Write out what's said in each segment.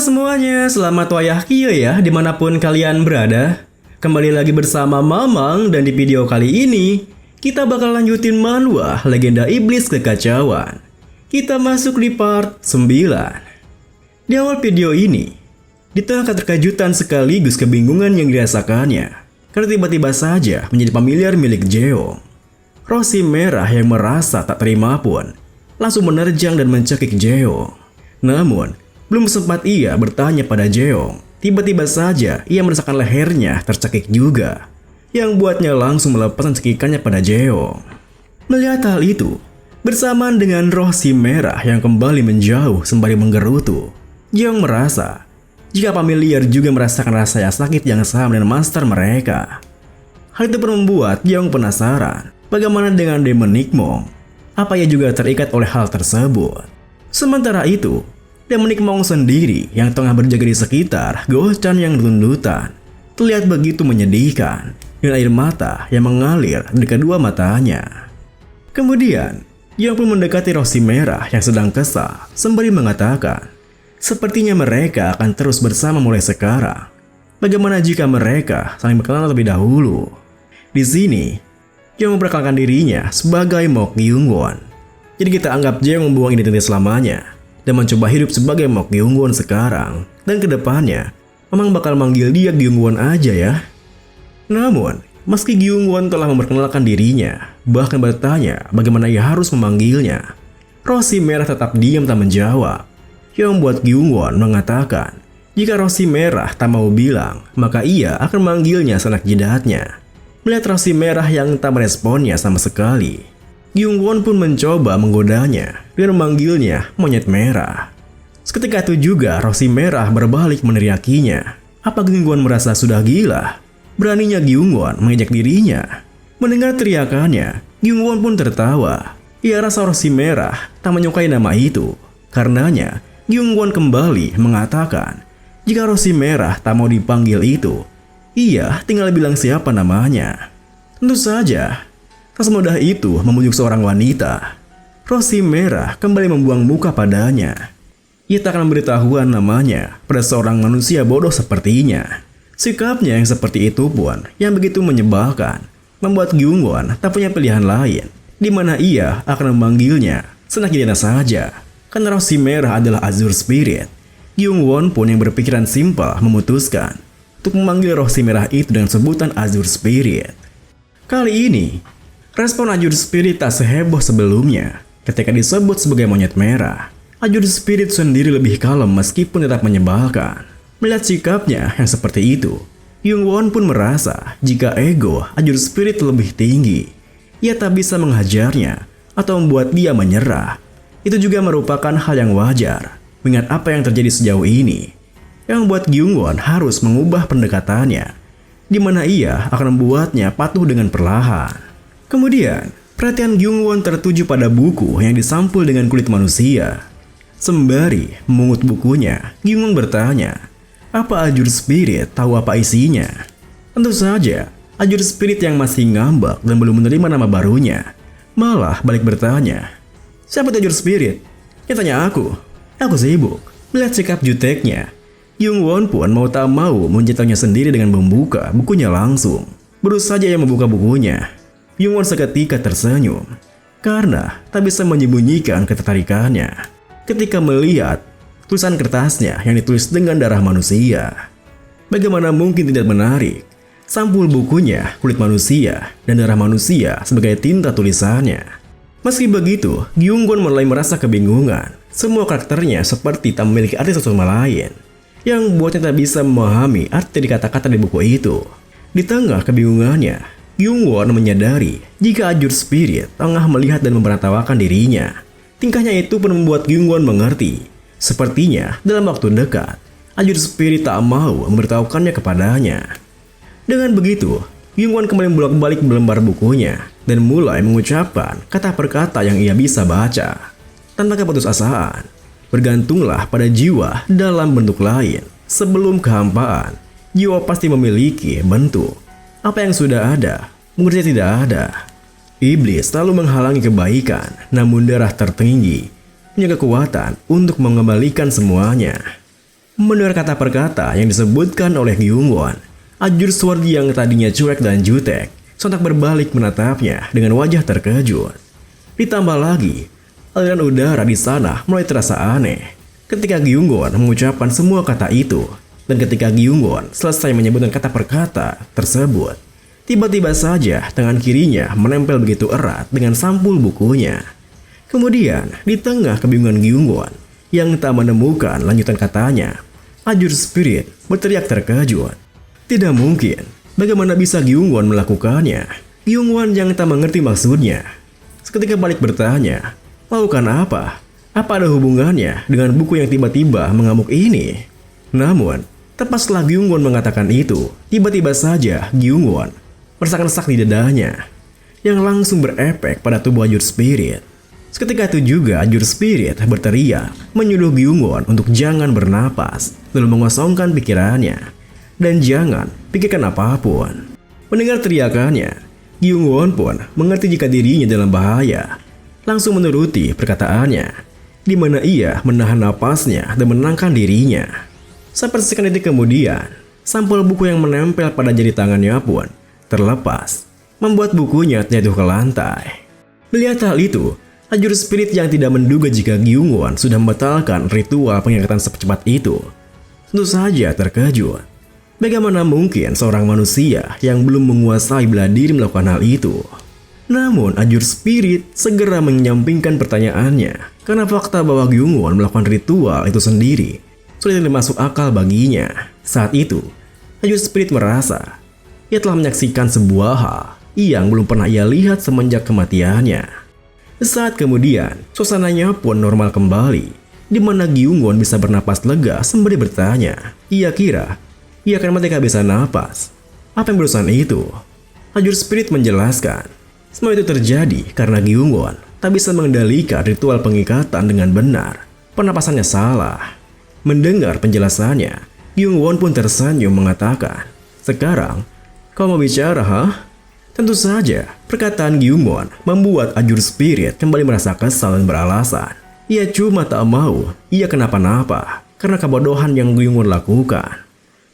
Semuanya, selamat wayahkia ya dimanapun kalian berada. Kembali lagi bersama Mamang dan di video kali ini kita bakal lanjutin manhwa Legenda Iblis Kekacauan. Kita masuk di part 9. Di awal video ini, di tengah keterkejutan sekaligus kebingungan yang dirasakannya karena tiba-tiba saja menjadi familiar milik Jeong, Rosi Merah yang merasa tak terima pun langsung menerjang dan mencekik Jeong. Namun belum sempat ia bertanya pada Jeong, tiba-tiba saja ia merasakan lehernya tercekik juga, yang buatnya langsung melepaskan cekikannya pada Jeong. Melihat hal itu, bersamaan dengan roh si merah yang kembali menjauh sembari menggerutu, Jeong merasa jika familiar juga merasakan rasa sakit yang sama dengan master mereka. Hal itu pun membuat Jeong penasaran bagaimana dengan Demon Nikmong. Apa ia juga terikat oleh hal tersebut? Sementara itu, Demon Nikmong sendiri yang tengah berjaga di sekitar Go-chan yang tundutan terlihat begitu menyedihkan dengan air mata yang mengalir di kedua matanya. Kemudian, Jeong pun mendekati Rosi Merah yang sedang kesal sembari mengatakan, sepertinya mereka akan terus bersama mulai sekarang. Bagaimana jika mereka saling berkenalan lebih dahulu? Di sini, Jeong memperkenalkan dirinya sebagai Mok Gyungwon. Jadi kita anggap Jeong membuang identitas lamanya dan mencoba hidup sebagai Mok Gyungwon sekarang. Dan kedepannya, memang bakal manggil dia Gyungwon aja ya. Namun, meski Gyungwon telah memperkenalkan dirinya, bahkan bertanya bagaimana ia harus memanggilnya, Rosi Merah tetap diam tak menjawab. Yang membuat Gyungwon mengatakan, jika Rosi Merah tak mau bilang, maka ia akan memanggilnya sanak jidatnya. Melihat Rosi Merah yang tak meresponnya sama sekali, Gyungwon pun mencoba menggodanya dengan memanggilnya monyet merah. Seketika itu juga Rosi Merah berbalik meneriakinya. Apa Gyungwon merasa sudah gila? Beraninya Gyungwon mengejek dirinya. Mendengar teriakannya, Gyungwon pun tertawa. Ia rasa Rosi Merah tak menyukai nama itu. Karenanya, Gyungwon kembali mengatakan, jika Rosi Merah tak mau dipanggil itu, ia tinggal bilang siapa namanya. Tentu saja, tak semudah itu membujuk seorang wanita. Rosi Merah kembali membuang muka padanya. Ia tak akan memberitahuan namanya pada seorang manusia bodoh sepertinya. Sikapnya yang seperti itu pun yang begitu menyebalkan membuat Gyungwon tak punya pilihan lain di mana ia akan memanggilnya senak jidatnya saja. Karena Rosi Merah adalah Azure Spirit, Gyungwon pun yang berpikiran simpel memutuskan untuk memanggil Rosi Merah itu dengan sebutan Azure Spirit. Kali ini, respon Azure Spirit tak seheboh sebelumnya. Ketika disebut sebagai monyet merah, Azure Spirit sendiri lebih kalem meskipun tetap menyebalkan. Melihat sikapnya yang seperti itu, Gyungwon pun merasa jika ego Azure Spirit lebih tinggi, ia tak bisa menghajarnya atau membuat dia menyerah. Itu juga merupakan hal yang wajar, mengingat apa yang terjadi sejauh ini, yang membuat Gyungwon harus mengubah pendekatannya, di mana ia akan membuatnya patuh dengan perlahan. Kemudian, perhatian Gyungwon tertuju pada buku yang disampul dengan kulit manusia. Sembari memungut bukunya, Gyungwon bertanya, apa Azure Spirit tahu apa isinya? Tentu saja, Azure Spirit yang masih ngambek dan belum menerima nama barunya, malah balik bertanya, siapa Azure Spirit? Dia tanya aku sibuk. Melihat sikap juteknya, Gyungwon pun mau tak mau menjatuhnya sendiri dengan membuka bukunya langsung. Baru saja ia membuka bukunya, Gyungwon seketika tersenyum karena tak bisa menyembunyikan ketertarikannya ketika melihat tulisan kertasnya yang ditulis dengan darah manusia. Bagaimana mungkin tidak menarik? Sampul bukunya kulit manusia dan darah manusia sebagai tinta tulisannya. Meski begitu, Gyungwon mulai merasa kebingungan. Semua karakternya seperti tak memiliki arti satu sama lain, yang membuatnya tak bisa memahami arti dari kata-kata di buku itu. Di tengah kebingungannya, Gyungwon menyadari jika Azure Spirit tengah melihat dan memperhatikan dirinya. Tingkahnya itu pun membuat Gyungwon mengerti. Sepertinya dalam waktu dekat, Azure Spirit tak mau memberitahukannya kepadanya. Dengan begitu, Gyungwon kembali bolak-balik melembar bukunya dan mulai mengucapkan kata per kata yang ia bisa baca. Tanpa keputusasaan, bergantunglah pada jiwa dalam bentuk lain. Sebelum kehampaan, jiwa pasti memiliki bentuk. Apa yang sudah ada, mungkin tidak ada. Iblis selalu menghalangi kebaikan, namun darah tertinggi punya kekuatan untuk mengembalikan semuanya. Mendengar kata per kata yang disebutkan oleh Gyungwon, Ajur Sword yang tadinya cuek dan jutek sontak berbalik menatapnya dengan wajah terkejut. Ditambah lagi, aliran udara di sana mulai terasa aneh ketika Gyungwon mengucapkan semua kata itu. Dan ketika Gyungwon selesai menyebutkan kata per kata tersebut, tiba-tiba saja tangan kirinya menempel begitu erat dengan sampul bukunya. Kemudian, di tengah kebingungan Gyungwon yang tak menemukan lanjutan katanya, Ajur Spirit berteriak terkejut. Tidak mungkin, bagaimana bisa Gyungwon melakukannya? Gyungwon yang tak mengerti maksudnya seketika balik bertanya, "Lakukan apa? Apa ada hubungannya dengan buku yang tiba-tiba mengamuk ini?" Namun, tepat setelah Gyungwon mengatakan itu, tiba-tiba saja Gyungwon merasakan sesak di dadanya yang langsung berefek pada tubuh Ajur Spirit. Seketika itu juga Ajur Spirit berteriak menyuruh Gyungwon untuk jangan bernapas, lalu mengosongkan pikirannya dan jangan pikirkan apapun. Mendengar teriakannya, Gyungwon pun mengerti jika dirinya dalam bahaya. Langsung menuruti perkataannya, di mana ia menahan napasnya dan menenangkan dirinya. Sepersekian detik kemudian, sampul buku yang menempel pada jari tangannya pun terlepas, membuat bukunya jatuh ke lantai. Melihat hal itu, Ajur Spirit yang tidak menduga jika Gyungwon sudah membatalkan ritual pengangkatan secepat itu, tentu saja terkejut. Bagaimana mungkin seorang manusia yang belum menguasai bela diri melakukan hal itu? Namun Ajur Spirit segera menyampingkan pertanyaannya karena fakta bahwa Gyungwon melakukan ritual itu sendiri sudah tidak masuk akal baginya. Saat itu, Ajur Spirit merasa ia telah menyaksikan sebuah hal yang belum pernah ia lihat semenjak kematiannya. Saat kemudian, suasananya pun normal kembali, di mana Gyungwon bisa bernapas lega sembari bertanya. Ia kira ia akan mati kehabisan napas. Apa yang berurusan itu? Ajur Spirit menjelaskan, semua itu terjadi karena Gyungwon tak bisa mengendalikan ritual pengikatan dengan benar. Pernapasannya salah. Mendengar penjelasannya, Gyungwon pun tersenyum mengatakan, "Sekarang, kau mau bicara, ha?" Tentu saja, perkataan Gyungwon membuat Ajur Spirit kembali merasa kesal dan beralasan. Ia cuma tak mau ia kenapa-napa karena kebodohan yang Gyungwon lakukan.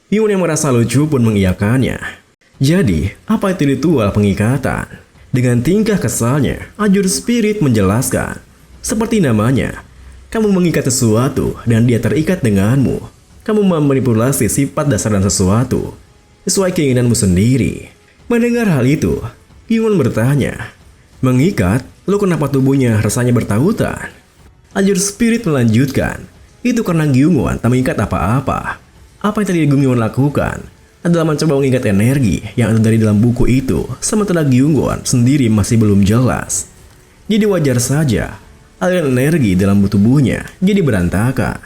Gyungwon yang merasa lucu pun mengiyakannya. Jadi, apa itu ritual pengikatan? Dengan tingkah kesalnya, Ajur Spirit menjelaskan, seperti namanya, kamu mengikat sesuatu dan dia terikat denganmu. Kamu memanipulasi sifat dasar dan sesuatu sesuai keinginanmu sendiri. Mendengar hal itu, Gyungwon bertanya, "Mengikat? Lalu kenapa tubuhnya rasanya bertautan?" Ajur Spirit melanjutkan, "Itu karena Gyungwon tak mengikat apa-apa. Apa yang tadi Gyungwon lakukan adalah mencoba mengikat energi yang ada dari dalam buku itu, sementara Gyungwon sendiri masih belum jelas. Jadi wajar saja aliran energi dalam tubuhnya jadi berantakan."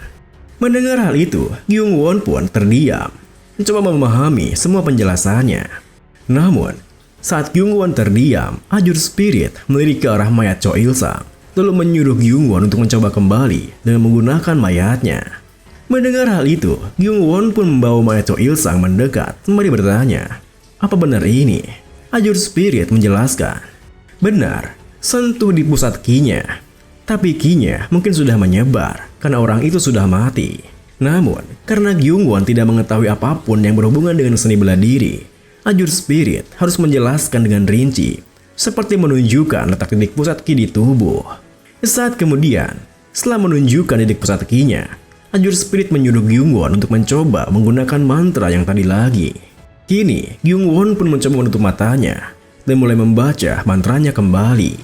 Mendengar hal itu, Gyungwon pun terdiam, mencoba memahami semua penjelasannya. Namun, saat Gyungwon terdiam, Ajur Spirit melirik ke arah mayat Cho Il-sang, lalu menyuruh Gyungwon untuk mencoba kembali dengan menggunakan mayatnya. Mendengar hal itu, Gyungwon pun membawa mayat Cho Il-sang mendekat sembari bertanya, "Apa benar ini?" Ajur Spirit menjelaskan, "Benar, sentuh di pusat ki-nya. Tapi ki-nya mungkin sudah menyebar karena orang itu sudah mati." Namun, karena Gyungwon tidak mengetahui apapun yang berhubungan dengan seni bela diri, Ajur Spirit harus menjelaskan dengan rinci, seperti menunjukkan letak titik pusat ki di tubuh. Saat kemudian, setelah menunjukkan titik pusat ki-nya, Ajur Spirit menyuruh Gyungwon untuk mencoba menggunakan mantra yang tadi lagi. Kini, Gyungwon pun mencoba menutup matanya dan mulai membaca mantranya kembali.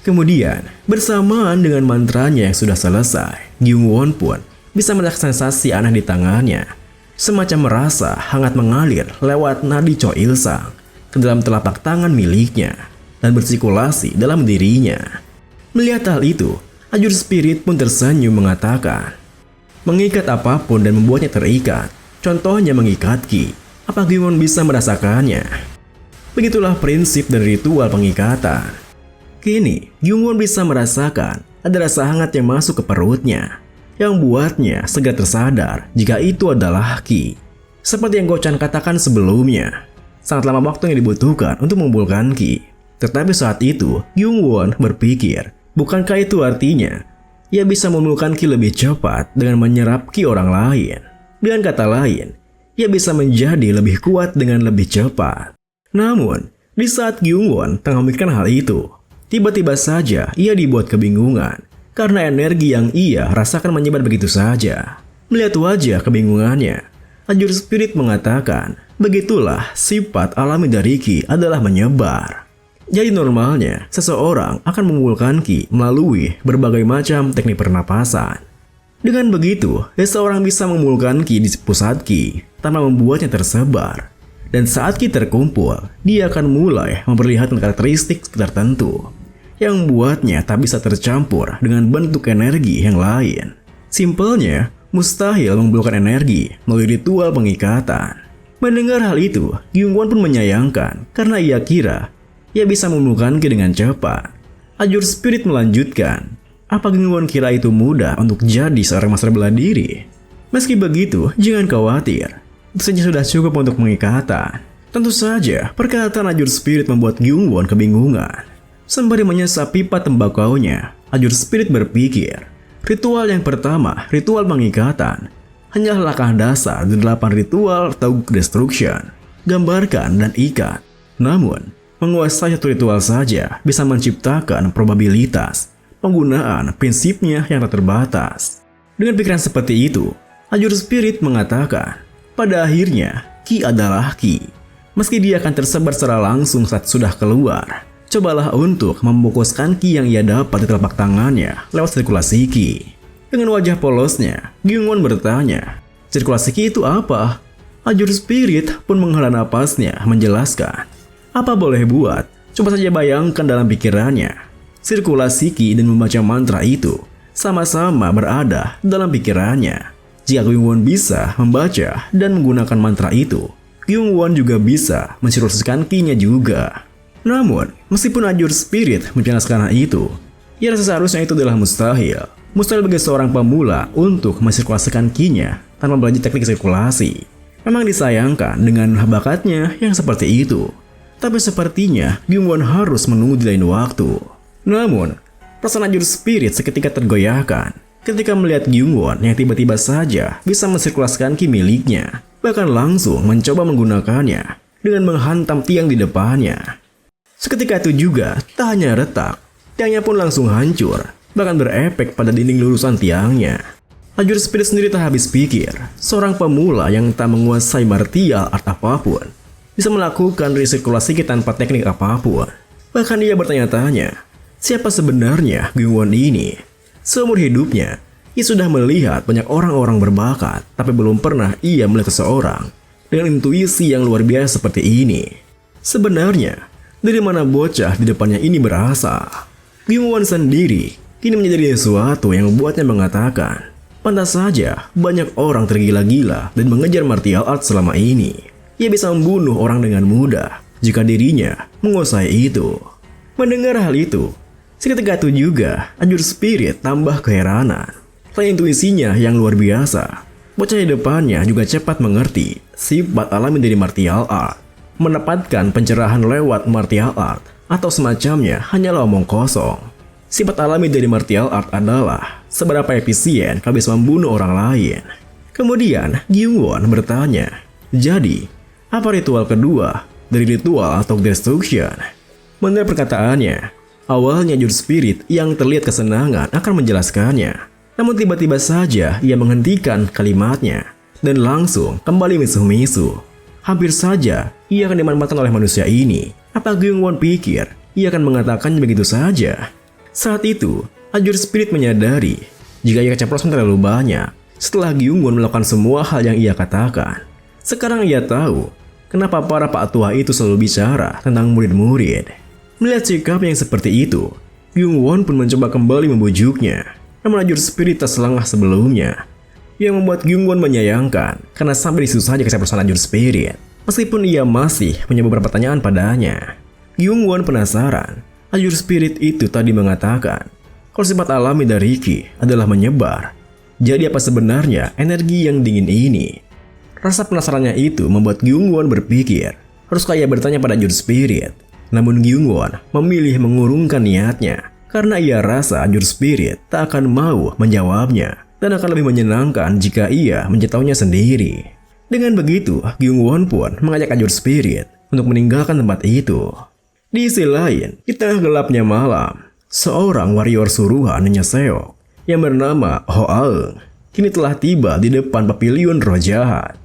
Kemudian, bersamaan dengan mantranya yang sudah selesai, Gyungwon pun bisa merasakan sensasi aneh di tangannya. Semacam merasa hangat mengalir lewat nadi Cho Il-sang ke dalam telapak tangan miliknya dan bersirkulasi dalam dirinya. Melihat hal itu, Ajur Spirit pun tersenyum mengatakan, "Mengikat apapun dan membuatnya terikat, contohnya mengikat ki, apa Gyungwon bisa merasakannya?" Begitulah prinsip dan ritual pengikatan. Kini, Gyungwon bisa merasakan ada rasa hangat yang masuk ke perutnya, yang buatnya segera tersadar jika itu adalah ki. Seperti yang Go-chan katakan sebelumnya, sangat lama waktu yang dibutuhkan untuk mengumpulkan ki. Tetapi saat itu, Gyungwon berpikir, bukankah itu artinya ia bisa mengumpulkan ki lebih cepat dengan menyerap ki orang lain? Dengan kata lain, ia bisa menjadi lebih kuat dengan lebih cepat. Namun, di saat Gyungwon tengah memikirkan hal itu, tiba-tiba saja ia dibuat kebingungan karena energi yang ia rasakan menyebar begitu saja. Melihat wajah kebingungannya, Ajur Spirit mengatakan, begitulah sifat alami dari Ki adalah menyebar. Jadi normalnya, seseorang akan memukulkan Ki melalui berbagai macam teknik pernapasan. Dengan begitu, seseorang bisa memulkan Ki di pusat Ki tanpa membuatnya tersebar. Dan saat Ki terkumpul, dia akan mulai memperlihatkan karakteristik tertentu yang membuatnya tak bisa tercampur dengan bentuk energi yang lain. Simpelnya, mustahil mengumpulkan energi melalui ritual pengikatan. Mendengar hal itu, Gyungwon pun menyayangkan karena ia kira ia bisa memulkan Ki dengan cepat. Ajur Spirit melanjutkan, apa Gyungwon kira itu mudah untuk jadi seorang master bela diri? Meski begitu, jangan khawatir. Itu saja sudah cukup untuk pengikatan. Tentu saja, perkataan Ajur Spirit membuat Gyungwon kebingungan. Sembari menyesap pipa tembakaunya, Ajur Spirit berpikir, ritual yang pertama, ritual pengikatan, hanyalah langkah dasar dari 8 ritual Taouk Destruction. Gambarkan dan ikat. Namun, menguasai satu ritual saja bisa menciptakan probabilitas. Penggunaan prinsipnya yang tak terbatas. Dengan pikiran seperti itu, Ajur Spirit mengatakan, pada akhirnya, Ki adalah Ki. Meski dia akan tersebar secara langsung saat sudah keluar, cobalah untuk memfokuskan Ki yang ia dapat di telapak tangannya lewat sirkulasi Ki. Dengan wajah polosnya, Gyungwon bertanya, sirkulasi Ki itu apa? Ajur Spirit pun menghela napasnya menjelaskan, apa boleh buat? Coba saja bayangkan dalam pikirannya. Sirkulasi Ki dan membaca mantra itu sama-sama berada dalam pikirannya. Jika Gyungwon bisa membaca dan menggunakan mantra itu, Gyungwon juga bisa mensirkulasikan Ki-nya juga. Namun, meskipun Ajur Spirit menjelaskan hal itu, ia rasa seharusnya itu adalah mustahil. Mustahil bagi seorang pemula untuk mensirkulasikan Ki-nya tanpa belajar teknik sirkulasi. Memang disayangkan dengan bakatnya yang seperti itu. Tapi sepertinya Gyungwon harus menunggu di lain waktu. Namun, perasaan Ajur Spirit seketika tergoyahkan ketika melihat Gyungwon yang tiba-tiba saja bisa mensirkulasikan Ki miliknya, bahkan langsung mencoba menggunakannya dengan menghantam tiang di depannya. Seketika itu juga, tak hanya retak, tiangnya pun langsung hancur, bahkan berefek pada dinding lurusan tiangnya. Ajur Spirit sendiri tak habis pikir, seorang pemula yang tak menguasai martial art apapun bisa melakukan resirkulasi Ki tanpa teknik apapun. Bahkan ia bertanya-tanya, siapa sebenarnya Gyungwon ini? Seumur hidupnya, ia sudah melihat banyak orang-orang berbakat, tapi belum pernah ia melihat seseorang dengan intuisi yang luar biasa seperti ini. Sebenarnya, dari mana bocah di depannya ini berasal? Gyungwon sendiri kini menjadi sesuatu yang membuatnya mengatakan, pantas saja banyak orang tergila-gila dan mengejar martial art selama ini. Ia bisa membunuh orang dengan mudah jika dirinya menguasai itu. Mendengar hal itu, seketika itu juga Ajur Spirit tambah keheranan. Selain intuisinya yang luar biasa, bocah di depannya juga cepat mengerti sifat alami dari martial art. Mendapatkan pencerahan lewat martial art atau semacamnya hanyalah omong kosong. Sifat alami dari martial art adalah seberapa efisien kau bisa membunuh orang lain. Kemudian Gyungwon bertanya, jadi apa ritual kedua dari ritual atau destruction? Mendengar perkataannya, awalnya Ajur Spirit yang terlihat kesenangan akan menjelaskannya. Namun tiba-tiba saja ia menghentikan kalimatnya dan langsung kembali misuh-misuh. Hampir saja ia akan dimanfaatkan oleh manusia ini. Apa Gyungwon pikir ia akan mengatakannya begitu saja? Saat itu, Ajur Spirit menyadari jika ia keceplosan terlalu banyak setelah Gyungwon melakukan semua hal yang ia katakan. Sekarang ia tahu kenapa para pak tua itu selalu bicara tentang murid-murid. Melihat sikap yang seperti itu, Gyungwon pun mencoba kembali membujuknya. Namun Ajur Spirit tak selangkah sebelumnya, yang membuat Gyungwon menyayangkan karena sampai di situ saja keceplosan Ajur Spirit. Meskipun ia masih punya beberapa pertanyaan padanya, Gyungwon penasaran. Ajur Spirit itu tadi mengatakan kalau sifat alami dari Ki adalah menyebar. Jadi apa sebenarnya energi yang dingin ini? Rasa penasarannya itu membuat Gyungwon berpikir, haruskah ia bertanya pada Ajur Spirit? Namun Gyungwon memilih mengurungkan niatnya karena ia rasa Ajur Spirit tak akan mau menjawabnya. dan akan lebih menyenangkan jika ia mencari sendiri. Dengan begitu, Gyungwon pun mengajak Ajur Spirit untuk meninggalkan tempat itu. Di sisi lain, di tengah gelapnya malam, seorang warrior suruhan Nyonya Seok yang bernama Ho Aeng kini telah tiba di depan pavilion roh jahat.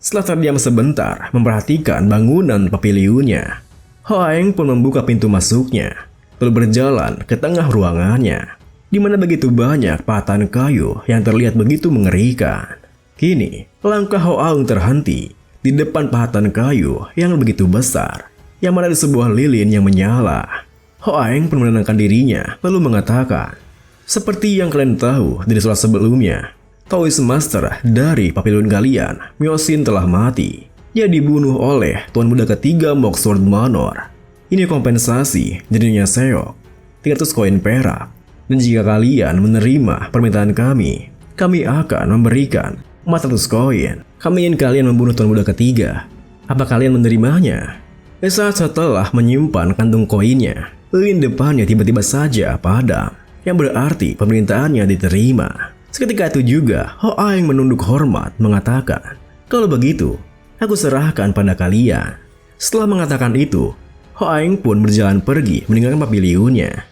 Setelah terdiam sebentar memperhatikan bangunan pavilionnya, Ho Aeng pun membuka pintu masuknya, lalu berjalan ke tengah ruangannya, di mana begitu banyak patahan kayu yang terlihat begitu mengerikan. Kini, langkah Ho Aeng terhenti di depan patahan kayu yang begitu besar, yang mana ada sebuah lilin yang menyala. Ho Aeng pun menenangkan dirinya, lalu mengatakan, "Seperti yang kalian tahu dari surat sebelumnya, Taoist Master dari pavilion kalian, Myosin, telah mati. Dia dibunuh oleh Tuan Muda ketiga Moxford Manor. Ini kompensasi dari Nyonya Seok, 300 koin perak. Dan jika kalian menerima permintaan kami akan memberikan 400 koin. Kami ingin kalian membunuh Tuan Muda ketiga. Apa kalian menerimanya?" Saat setelah menyimpan kantung koinnya, lilin depannya tiba-tiba saja padam, yang berarti permintaannya diterima. Seketika itu juga, Ho Aeng menunduk hormat mengatakan, "Kalau begitu, aku serahkan pada kalian." Setelah mengatakan itu, Ho Aeng pun berjalan pergi meninggalkan pavilionnya.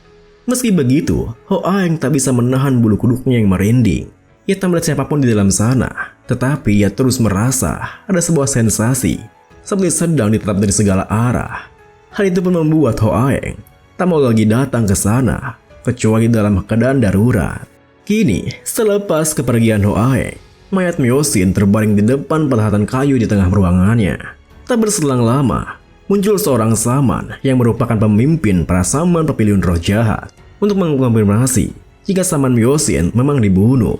Meski begitu, Ho Aeng tak bisa menahan bulu kuduknya yang merinding. Ia tak melihat siapapun di dalam sana, tetapi ia terus merasa ada sebuah sensasi seperti sedang ditatap dari segala arah. Hal itu pun membuat Ho Aeng tak mau lagi datang ke sana, kecuali dalam keadaan darurat. Kini, selepas kepergian Ho Aeng, mayat Myosin terbaring di depan patahan kayu di tengah ruangannya. Tak berselang lama, muncul seorang saman yang merupakan pemimpin para saman pavilion roh jahat untuk mengkonfirmasi jika saman Myosin memang dibunuh.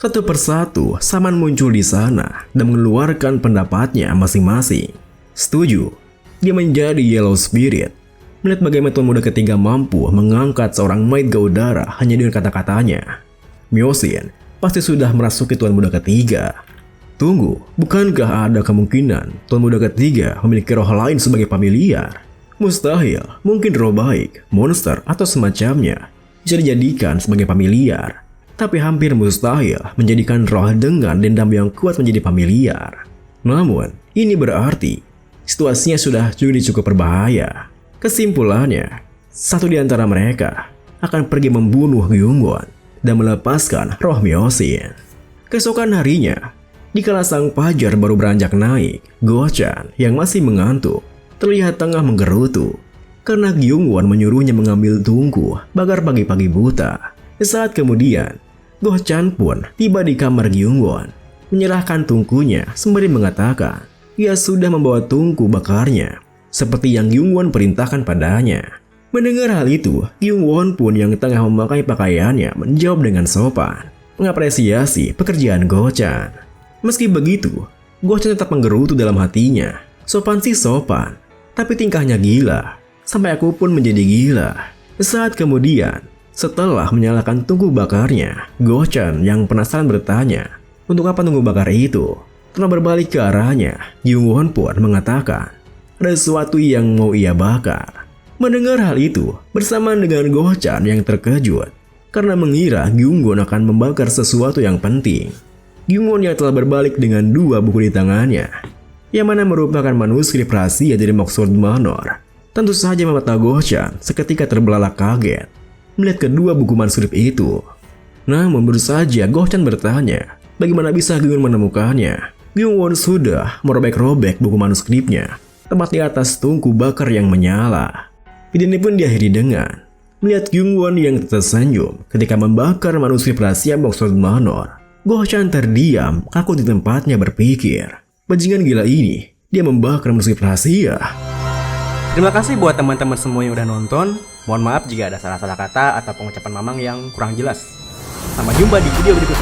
Satu persatu, saman muncul di sana dan mengeluarkan pendapatnya masing-masing. Setuju, dia menjadi Yellow Spirit. Melihat bagaimana Tuan Muda ketiga mampu mengangkat seorang Maidga udara hanya dengan kata-katanya, Myosin pasti sudah merasuki Tuan Muda ketiga. Tunggu, bukankah ada kemungkinan Tuan Muda ketiga memiliki roh lain sebagai familiar? Mustahil, mungkin roh baik, monster, atau semacamnya bisa dijadikan sebagai familiar. Tapi hampir mustahil menjadikan roh dengan dendam yang kuat menjadi familiar. Namun, ini berarti situasinya sudah cukup berbahaya. Kesimpulannya, satu di antara mereka akan pergi membunuh Gyungwon dan melepaskan roh Myosin. Keesokan harinya, dikala sang fajar baru beranjak naik, Go-chan yang masih mengantuk terlihat tengah menggerutu karena Gyungwon menyuruhnya mengambil tungku bagar pagi-pagi buta. Saat kemudian, Go-chan pun tiba di kamar Gyungwon, menyerahkan tungkunya sembari mengatakan ia sudah membawa tungku bakarnya seperti yang Gyungwon perintahkan padanya. Mendengar hal itu, Gyungwon pun yang tengah memakai pakaiannya menjawab dengan sopan, mengapresiasi pekerjaan Go-chan. Meski begitu, Go-chan tetap menggerutu dalam hatinya. Sopan sih sopan, tapi tingkahnya gila, sampai aku pun menjadi gila. Saat kemudian, setelah menyalakan tungku bakarnya, Go-chan yang penasaran bertanya, untuk apa tungku bakar itu? Setelah berbalik ke arahnya, Gyungwon pun mengatakan, ada sesuatu yang mau ia bakar. Mendengar hal itu, bersamaan dengan Go-chan yang terkejut karena mengira Gyungwon akan membakar sesuatu yang penting. Gyungwon yang telah berbalik dengan dua buku di tangannya, yang mana merupakan manuskrip rahasia dari Moxford Manor. Tentu saja mata Go-chan seketika terbelalak kaget melihat kedua buku manuskrip itu. Namun baru saja Go-chan bertanya, bagaimana bisa Gyungwon menemukannya? Gyungwon sudah merobek-robek buku manuskripnya tepat di atas tungku bakar yang menyala. Video ini pun diakhiri dengan melihat Gyungwon yang tersenyum ketika membakar manuskrip rahasia Moxford Manor. Go-chan terdiam, kaku di tempatnya berpikir, bajingan gila ini, dia membakar manuskrip rahasia. Terima kasih buat teman-teman semua yang udah nonton. Mohon maaf jika ada salah-salah kata atau pengucapan Mamang yang kurang jelas. Sampai jumpa di video berikutnya.